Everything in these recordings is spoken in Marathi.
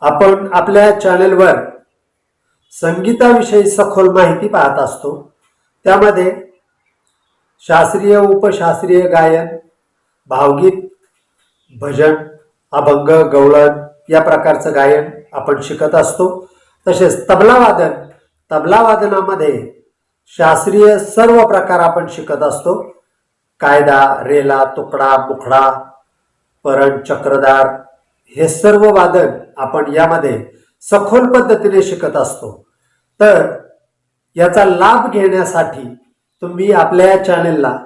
आपण आपल्या चॅनलवर संगीताविषयी सखोल माहिती पाहत असतो। त्यामध्ये शास्त्रीय उपशास्त्रीय गायन, भावगीत, भजन, अभंग, गवळण या प्रकारचं गायन आपण शिकत असतो। तसेच तबला वादनामध्ये शास्त्रीय सर्व प्रकार आपण शिकत असतो। कायदा, रेला, तुकडा, मुखडा, परण, चक्रधार हे सर्व वादन आपण यामध्ये सखोल पद्धतीने शिकत असतो। तर याचा लाभ घेण्यासाठी तुम्ही आपल्या चॅनलला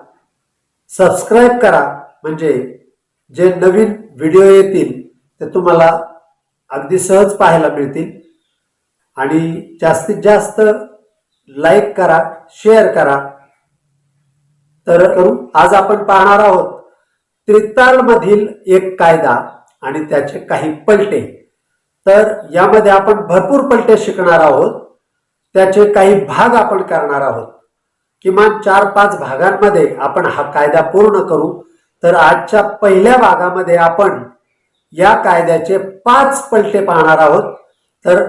सबस्क्राइब करा, म्हणजे जे नवीन व्हिडिओ येतील ते तुम्हाला अगदी सहज पाहायला मिळतील। आणि जास्तीत जास्त लाईक करा, शेअर करा। तर आज आपण पाहणार आहोत त्रिताल मधील एक कायदा आणि त्याचे काही पलटे। तर यामध्ये आपण भरपूर पलटे शिकणार आहोत, त्याचे काही भाग आपण करणार आहोत। किमान 4-5 भागांमध्ये आपण हा कायदा पूर्ण करू। तर आजच्या पहिल्या भागामध्ये आपण या कायद्याचे 5 पलटे पाहणार आहोत। तर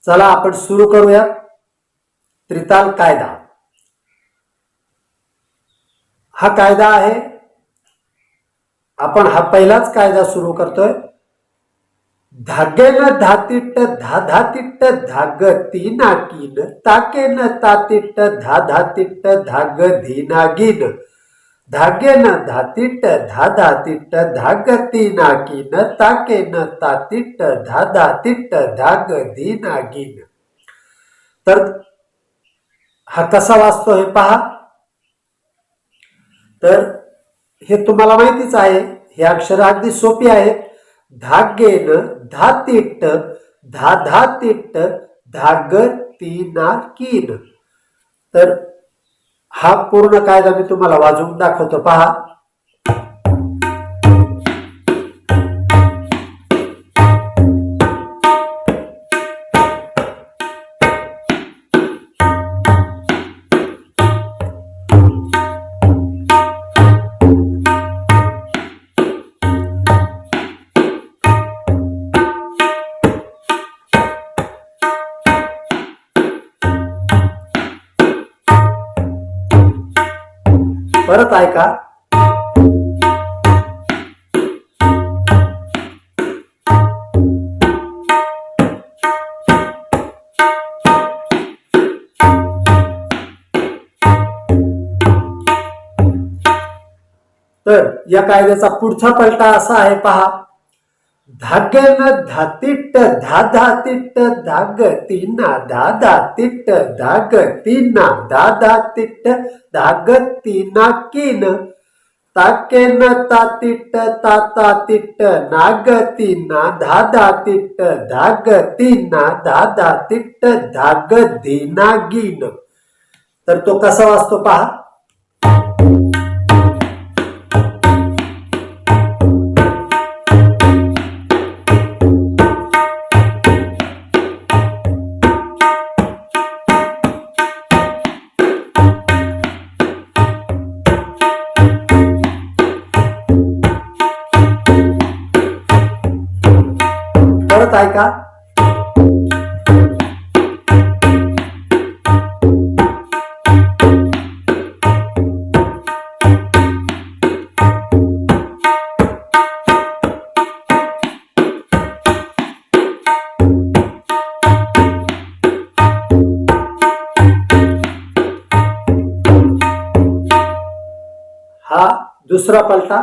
चला आपण सुरू करूया। त्रिताल कायदा हा कायदा आहे। आपण हा पहिलाच कायदा सुरू करतोय। धागेन धातिट्ट धाधातिट्ट धाग तीनाकीन, ताकेन तातिट्ट धाधातिट्ट धाग धीनागीन। धागेन धातिट्ट धाधातिट्ट धाग तीनाकीन, ताकेन तातिट्ट धाधातिट्ट धाग धीनागीन। तर हा कसा वाचतो हे पहा। तर हे तुम्हाला माहितीच आहे, हे अक्षर अगदी सोपी आहेत। धागेन धातिट्ट धाधातिट्ट धाग तीनाकीन। तर हा पूर्ण कायदा मी तुम्हाला वाजवून दाखवतो, पहा। परत ऐका। तर या कायद्याचा पुढचा पलटा असा आहे, पहा। धागेन धातिट्ट धाधातिट्ट धाग तीना धाधातिट्ट धाग तीना धाधातिट्ट धाग तीनाकीन, ताकेन तातिट्ट तातातिट्ट नाग तीना धाधातिट्ट धाग तीना धाधातिट्ट धाग धीनागीन। तर तो कसा वाचतो, पहा। परत ऐका। हा दुसरा पलटा।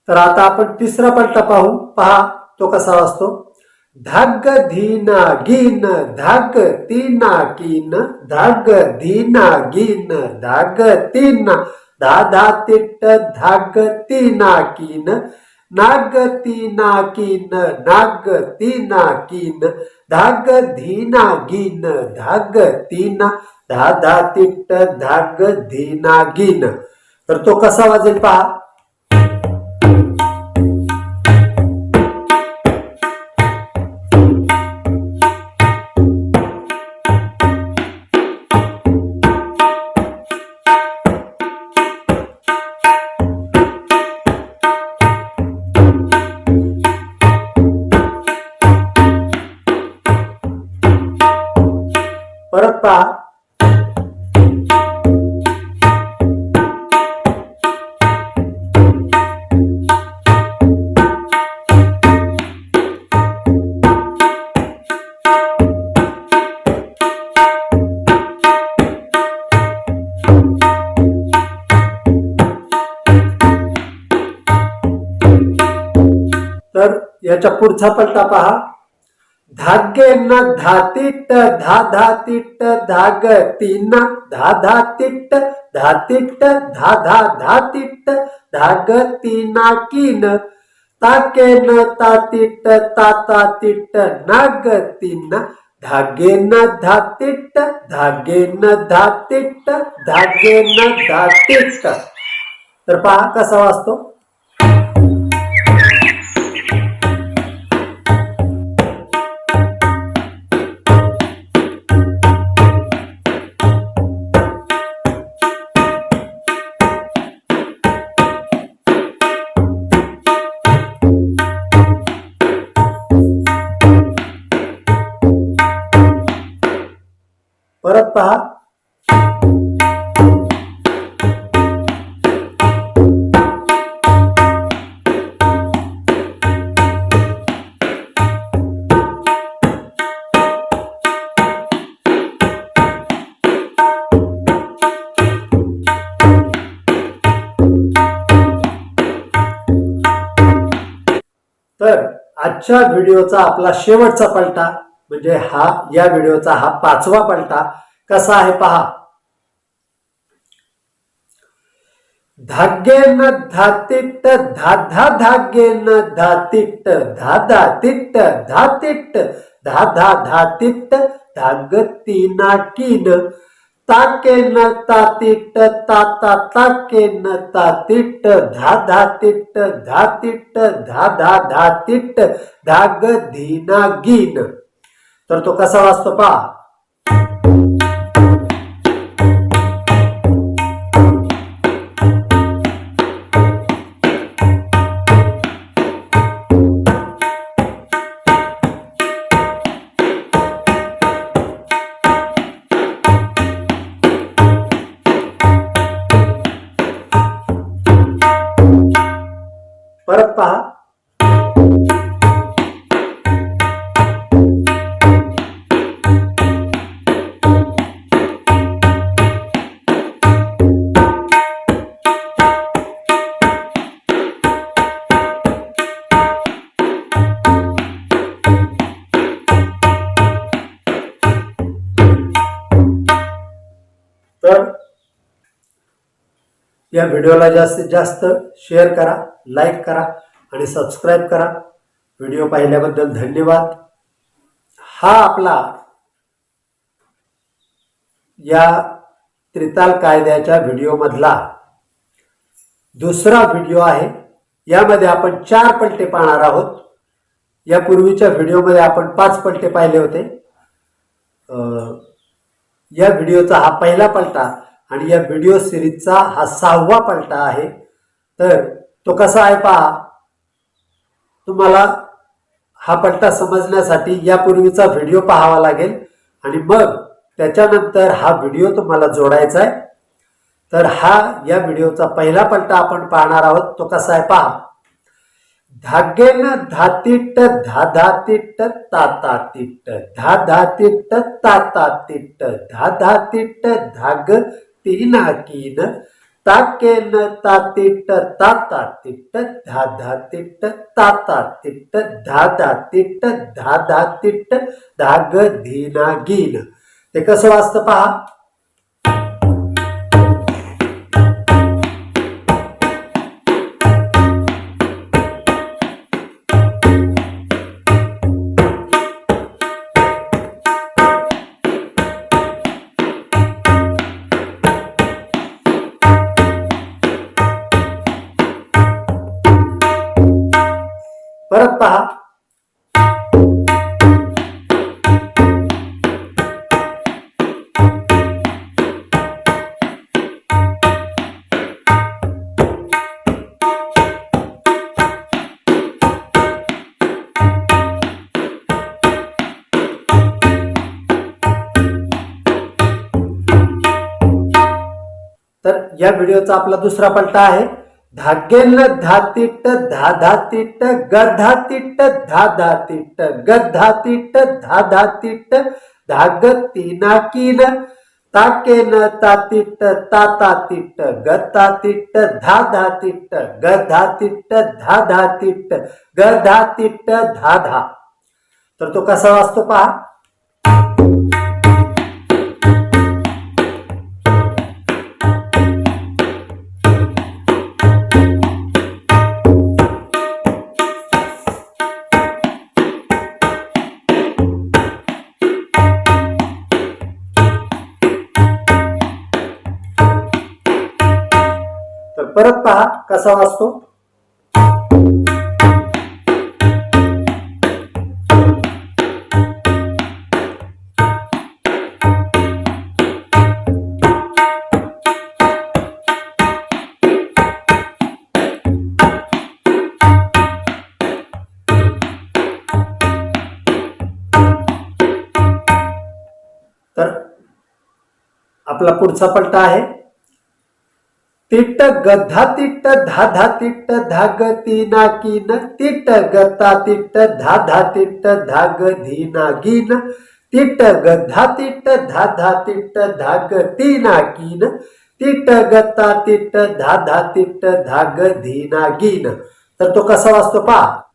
तर आता आपण तिसरा पलटा पाहू, पहा तो कसा वाचतो। धाग धीनागीन धाग तीनाकीन, धाग धीनागीन धाग तीना धाधातिट्ट धाग तीनाकीन, नाग तीनाकीन नाग तीनाकीन, धाग धीनागीन धाग तीना धाधातिट्ट धाग धीनागीन। तर तो कसा वाजेल, पहा। पहा, तर याच्या पुढचा पलटा पहा, धागे न धातिट धा धातिट धाग तीन धा धातिट धातिट धा धा धातिट धाग तीना कीन ताके न तातिट ताता तिट नाग तीन धागे न धातिट धागे न धातिट धागे न धातिट. तर पहा कसा वाचतो. परत पहा, तर आजच्या व्हिडिओचा आपला शेवटचा पलटा म्हणजे या व्हिडिओचा हा 5वा पलटा कसा आहे पहा. धागे न धातिट धा धा धागे न धातिट धा धातिट धातिट धा धा धातिट धाग तीना कीन ताके न तातिट ताता ताके न तातिट धा धातिट धातिट धा धा धातिट धाग धीना गीन. तर तो कसा वाचतो पहा. परत पहा, तर या व्हिडिओला जास्तीत जास्त शेअर करा, लाईक करा आणि सबस्क्राईब करा. व्हिडिओ पाहिल्याबद्दल धन्यवाद. हा आपला या त्रिताल कायद्याच्या व्हिडिओमधला दुसरा व्हिडिओ आहे. यामध्ये आपण 4 पलटे पाहणार आहोत. यापूर्वीच्या व्हिडिओमध्ये आपण 5 पलटे पाहिले होते. या व्हिडिओचा हा पहिला पलटा आणि या व्हिडिओ सिरीजचा हा 6वा पलटा आहे. तर तो कसा आहे पहा. तुम्हाला हा पलटा समजण्यासाठी यापूर्वीचा व्हिडिओ पाहावा लागेल आणि मग त्याच्यानंतर हा व्हिडिओ तुम्हाला जोडायचा आहे. तर या व्हिडिओचा पहिला पलटा आपण पाहणार आहोत. तो कसा आहे पहा. धागे न धातिट धा धातिट ताता तिट धा धातिट ताता तिट धा धातिट धाग तीना कीन ताके न तातिट ताता तिट धा धातिट ताता तिट धा धातिट धा धातिट धाग धीना गीन. ते कसं वाचतं पहा. परत पहा. या व्हिडिओचा आपला दुसरा पलटा आहे धागेन धा तिट्ट धा धा तिट्ट गधा तिट्ट धा धा तिट्ट गधा तिट्ट धा धा तिट्ट धाग तीना कीन ताकेन ता तिट्ट ता तिट्ट गता तिट्ट धा धा तिट्ट गधा तिट्ट धा धा तिट्ट गधा तिट्ट धा धा. तर तो कसा वाजतो पहा. परत पहा कसा वाजतो. तर आपला पुढचा पलटा आहे तिट्ट गधा तिट्ट धा धा तिट्ट धाग तीना कीन तिट्ट गता तिट्ट धा धा तिट्ट धाग धीना गीन तिट्ट गधा तिट्ट धा धा तिट्ट धाग तीना कीन तिट्ट गता तिट्ट धा धा तिट्ट धाग धीना गीन. तर तो कसा वाजतो पहा.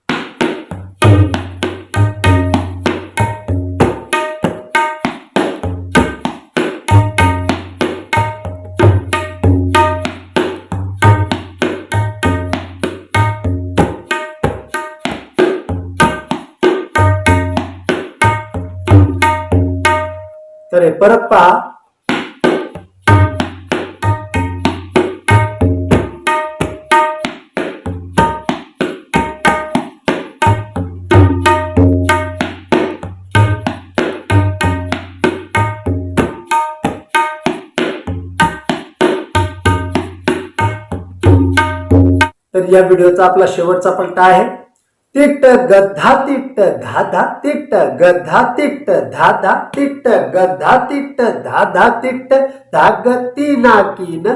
तर हे परत पहा. तर या व्हिडिओचा आपला शेवटचा पलटा आहे तिट्ट गधा तिट्ट धा धा तिट्ट गधा तिट्ट धा धा तिट्ट गधा तिट्ट धा धा तिट्ट धाग तीना कीन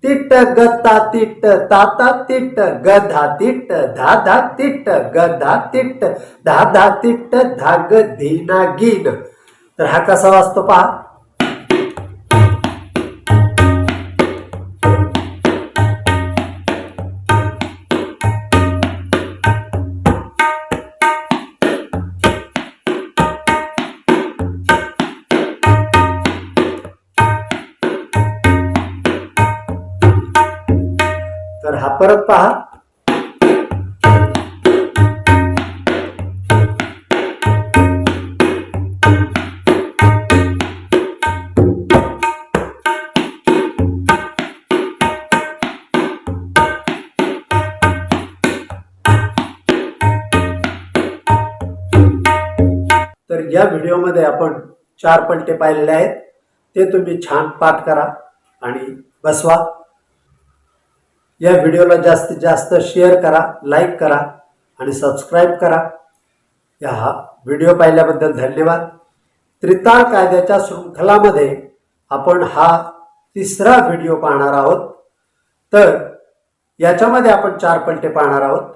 तिट्ट गता तिट्ट ता तिट्ट गधा तिट्ट धा धा तिट्ट गधा तिट्ट धा धा तिट्ट धाग धीना गीन. तर हा कसा वाजतो पहा. तर हा परत पहा. तर या व्हिडिओमध्ये आपण 4 पलटे पाहिलेले आहेत. ते तुम्ही छान पाठ करा आणि बसवा. या व्हिडिओला जास्तीत जास्त शेअर करा, लाईक करा आणि सबस्क्राईब करा. हा व्हिडिओ पाहिल्याबद्दल धन्यवाद. त्रिताळ कायद्याच्या शृंखलामध्ये आपण हा तिसरा व्हिडिओ पाहणार आहोत. तर याच्यामध्ये आपण 4 पलटे पाहणार आहोत.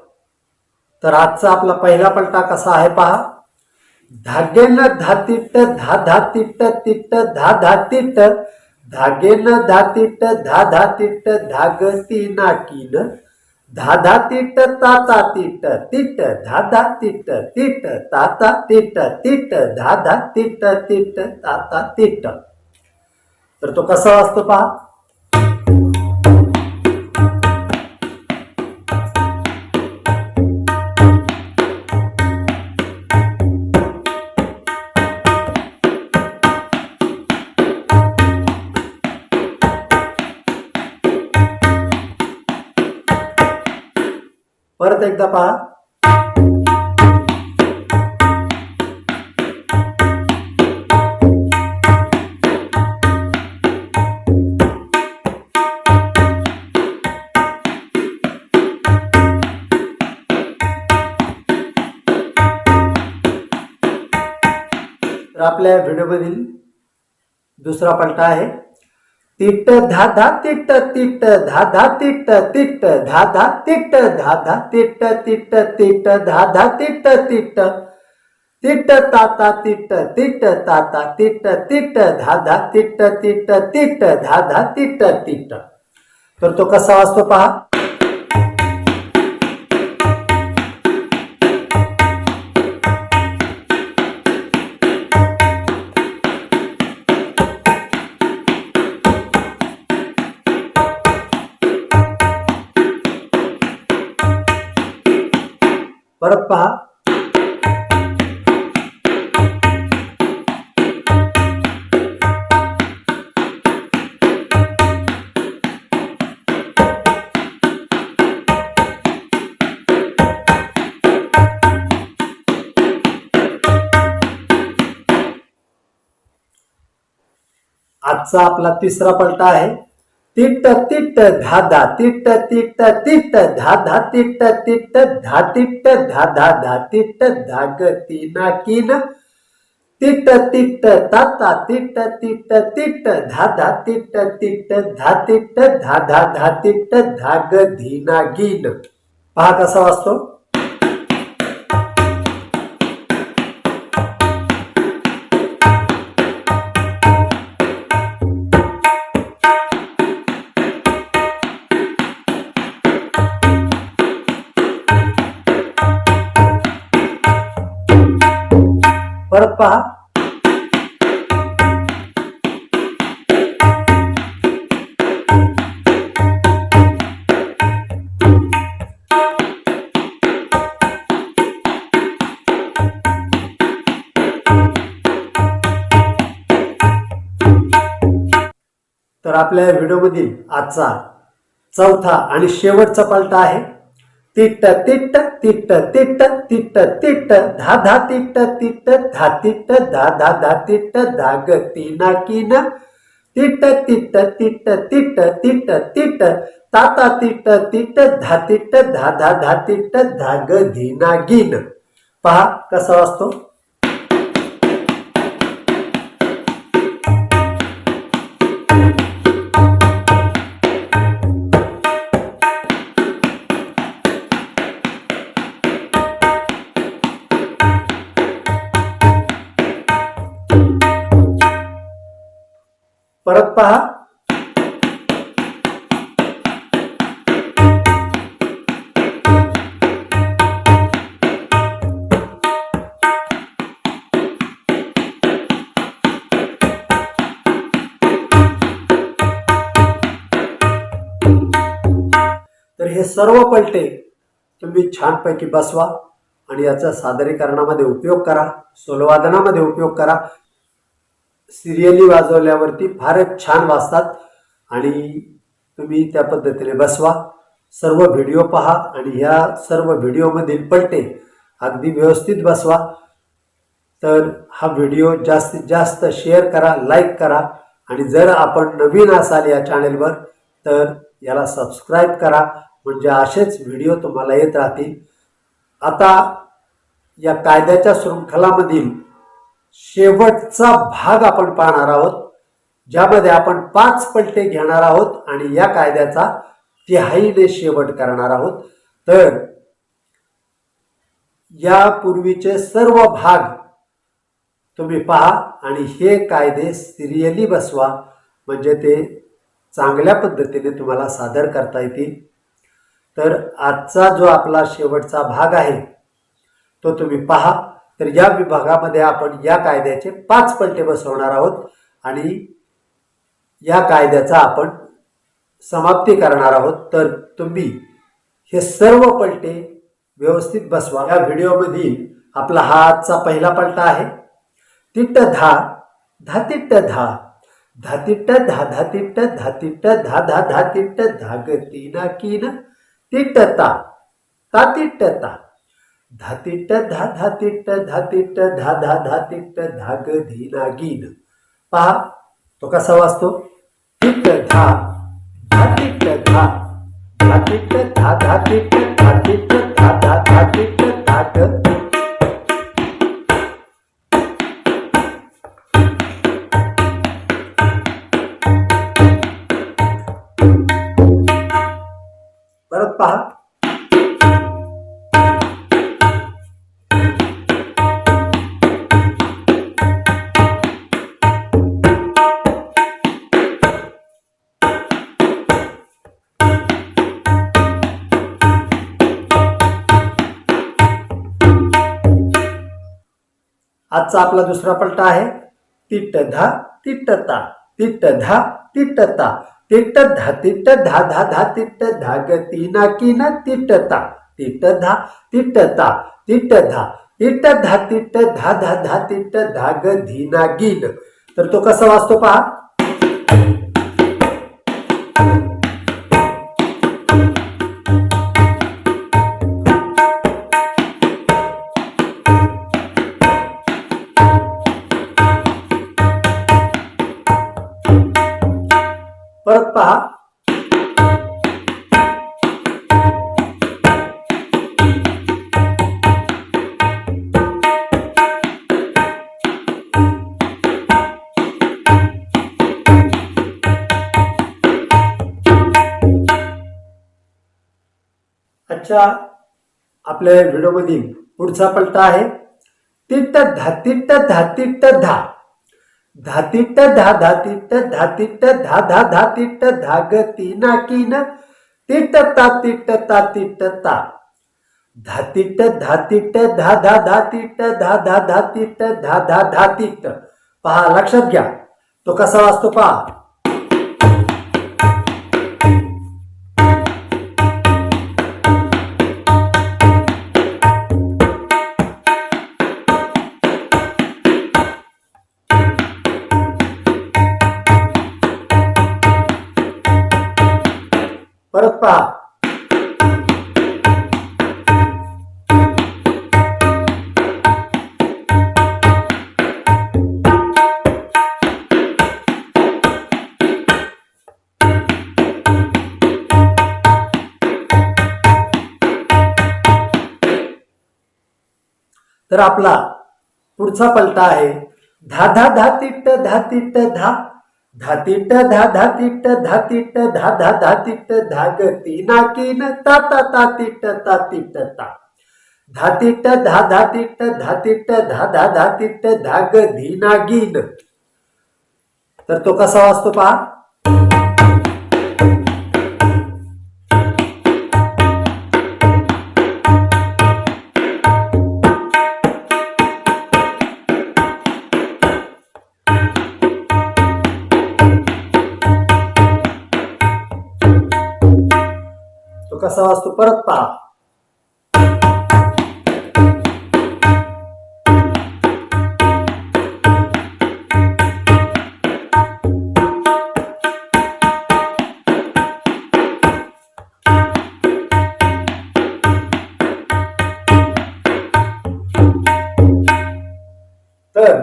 तर आजचा आपला पहिला पलटा कसा आहे पहा. धागेन धा तिट्ट धा धा तिट्ट तिट्ट धा धा तिट्ट धागेन धा तिट्ट धा धा तिट्ट धाग तीना कीन धा धा तिट्ट ता तिट्ट तिट्ट धा धा तिट्ट तिट्ट ता तिट्ट तिट्ट धा धा तिट्ट तिट्ट ता तिट्ट. तर तो कसा वाजतो पहा. परत एकदा पहा. तर आपल्या व्हिडिओमधील दुसरा पलटा आहे तिट्ट धा धा तिट्ट तिट्ट धा धा तिट्ट तिट्ट धा धा तिट्ट धा धा तिट्ट तिट्ट तिट्ट धा धा तिट्ट तिट्ट तिट्ट ताता तिट्ट तिट्ट ताता तिट्ट तिट्ट धा धा तिट्ट तिट्ट तिट्ट धा धा तिट्ट तिट्ट. तर तो कसा वाजतो पहा. परत पहा. आजचा आपला तिसरा पलटा आहे. तिट्ट तिट्ट धा धा तिट्ट तिट्ट तिट्ट धा धा तिट्ट तिट्ट धा तिट्ट धा धा धा तिट्ट धाग तीना कीन तिट्ट तिट्ट ताता तिट्ट तिट्ट तिट्ट धा धा तिट्ट तिट्ट धा तिट्ट धा धा धा तिट्ट धाग धीना गीन. पहा कसा वाजतो. परत पहा. तर आपल्या व्हिडिओमधील आजचा चौथा आणि शेवटचा पलटा आहे. तिट्ट तिट्ट तिट्ट तिट्ट तिट्ट तिट्ट धा धा तिट्ट तिट्ट धा तिट्ट धा धा धा तिट्ट धाग तीना कीन तिट्ट तिट्ट तिट्ट तिट्ट तिट्ट तिट्ट ताता तिट्ट तिट्ट धा तिट्ट धा धा धा तिट्ट धाग धीना गीन. पहा कसा वाजतो. परत पहा. तर हे सर्व पलटे तुम्ही छानपैकी बसवा आणि याचा सादरीकरणामध्ये उपयोग करा, सोलवादनामध्ये उपयोग करा. सिरियली वाजवल्यावरती फारच छान वाजतात आणि तुम्ही त्या पद्धतीने बसवा. सर्व व्हिडिओ पहा आणि ह्या सर्व व्हिडिओमधील पलटे अगदी व्यवस्थित बसवा. तर हा व्हिडिओ जास्तीत जास्त शेअर करा, लाईक करा आणि जर आपण नवीन असाल या चॅनेलवर तर याला सबस्क्राईब करा, म्हणजे असेच व्हिडिओ तुम्हाला येत राहतील. आता या कायद्याच्या शृंखलामधील शेवटचा भाग आपण पाहणार आहोत, ज्यामध्ये आपण 5 पलटे घेणार आहोत आणि या कायद्याचा तिहाईने शेवट करणार आहोत. तर यापूर्वीचे सर्व भाग तुम्ही पहा आणि हे कायदे सिरियली बसवा, म्हणजे ते चांगल्या पद्धतीने तुम्हाला सादर करता येतील. तर आजचा जो आपला शेवटचा भाग आहे तो तुम्ही पहा. तर या विभागामध्ये आपण या कायद्याचे 5 पलटे बसवणार आहोत आणि या कायद्याचा आपण समाप्ती करणार आहोत. तर तुम्ही हे सर्व पलटे व्यवस्थित बसवा. या व्हिडिओमध्ये आपला हा आजचा पहिला पलटा आहे. तिट्ट धा धा तिट्ट धा धा तिट्ट धा धा तिट्ट धा तिट्ट धा धा धा तिट्ट धाग तीना कीन तिट्ट ता ता तिट्ट ता धा तिट्ट धा धा तिट्ट धा तिट्ट धा धा धा तिट्ट धाग धीना गीन. पहा तो कसा वाजतो. तिट्ट धा धा तिट्ट धा धा तिट्ट धा धा तिट्ट धा तिट्ट धा धा धा तिट्ट धाग. पहा. आजचा आपला दुसरा पलटा आहे तिट्ट धा तिट्ट ता तिट्ट धा तिट्ट ता तिट्ट धा तिट्ट धा धा धा तिट्ट धा ग तीना कीन तिट्ट ता तिट्ट धा तिट्ट ता तिट्ट धा तिट्ट धा तिट्ट धा धा धा तिट्ट धा ग धीना गीन. तर तो कसा वाचतो पहा. परत पहा. अच्छा, आपल्या व्हिडिओमधील पुढचा पलटा आहे तिट्ट धा तिट्ट धा तिट्ट धा धा तिट्ट धा धा तिट्ट धा तिट्ट धा धा धा तिट्ट धा ग तीना कीन तिट्ट ता तिट्ट ता तिट्ट ता धा तिट्ट धा तिट्ट धा धा धा तिट्ट धा धा धा तिट्ट धा धा धा तिट्ट. पहा, लक्षात घ्या तो कसा वाचतो पहा. परत पहा. तर आपला पुढचा पलटा आहे धा धा धा तिट्ट धा तिट्ट धा धा तिट्ट धा धा तिट्ट धा तिट्ट धा धा धा तिट्ट धा ग तीना कीन ता ता ता तिट्ट ता तिट्ट ता धा तिट्ट धा धा तिट्ट धा तिट्ट धा धा धा तिट्ट धा ग धीना गीन. तर तो कसा वाचतो पहा. कसा वाचतो परत पहा. तर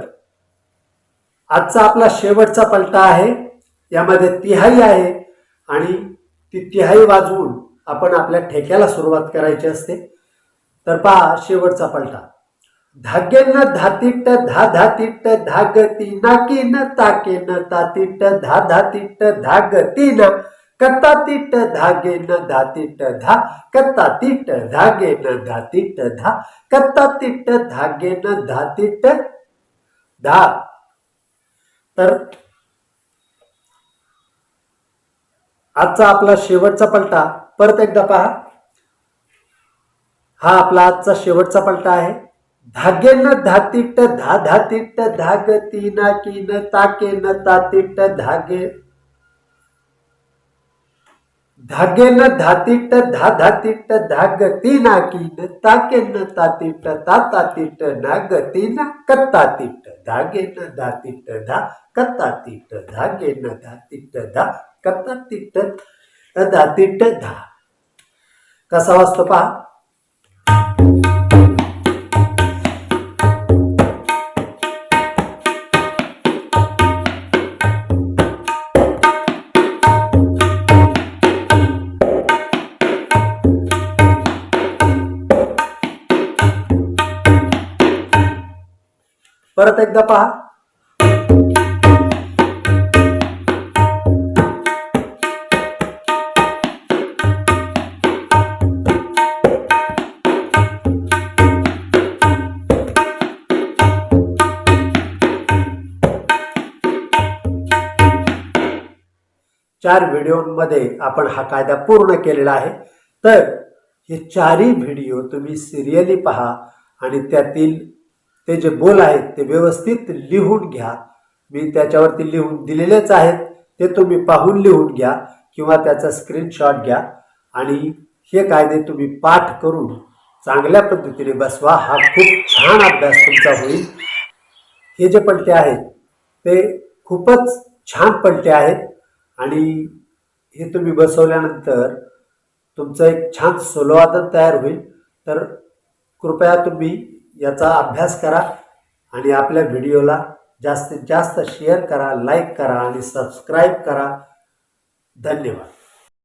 आजचा आपला शेवटचा पलटा आहे. यामध्ये तिहाई आहे आणि ती तिहाई वाजवून आपण आपल्या ठेक्याला सुरुवात करायची असते. तर पहा शेवटचा पलटा. धागेन धातिट्ट धा धातिट्ट धाग तीना कीन ताकेन तातिट्ट धा धातिट्ट धाग तीना कत्ता तिट्ट धागेन धातिट्ट धा कत्ता तिट्ट धागेन धातिट्ट धा कत्ता तिट्ट धागेन धातिट्ट धा. तर आजचा आपला शेवटचा पलटा परत एकदा पहा. हा आपला आजचा शेवटचा पलटा आहे. धागेन धातिट्ट धा धातिट्ट धाग तीना कीन ताकेन तातिट्ट धागे धागेन धातिट्ट धा धातिट्ट धाग तीना कीन ताकेन तातिट्ट ता तातिट्ट नाग तीना कत्ता तिट्ट धागेन धातिट्ट धा कत्ता तिट्ट धागेन धातिट्ट धा कत्ता तिट्ट धातिट्ट धा. कसा वाचतो पहा. परत एकदा पहा. 4 व्हिडिओमध्ये आपण हा कायदा पूर्ण केलेला आहे. तर हे 4ही व्हिडिओ तुम्ही सिरियली पहा आणि त्यातील ते जे बोल आहेत ते व्यवस्थित लिहून घ्या. मी त्याच्यावरती लिहून दिलेलेच आहेत, ते तुम्ही पाहून लिहून घ्या किंवा त्याचा स्क्रीनशॉट घ्या आणि हे कायदे तुम्ही पाठ करून चांगल्या पद्धतीने बसवा. हा खूप छान अभ्यास तुमचा होईल. हे जे पलटे आहेत ते खूपच छान पलटे आहेत आणि हे तुम्ही बसवल्यानंतर तुमचं एक छान सोलोवादन तयार होईल. तर कृपया तुम्ही याचा अभ्यास करा आणि आपल्या व्हिडिओला जास्तीत जास्त शेअर करा, लाईक करा आणि सबस्क्राईब करा. धन्यवाद.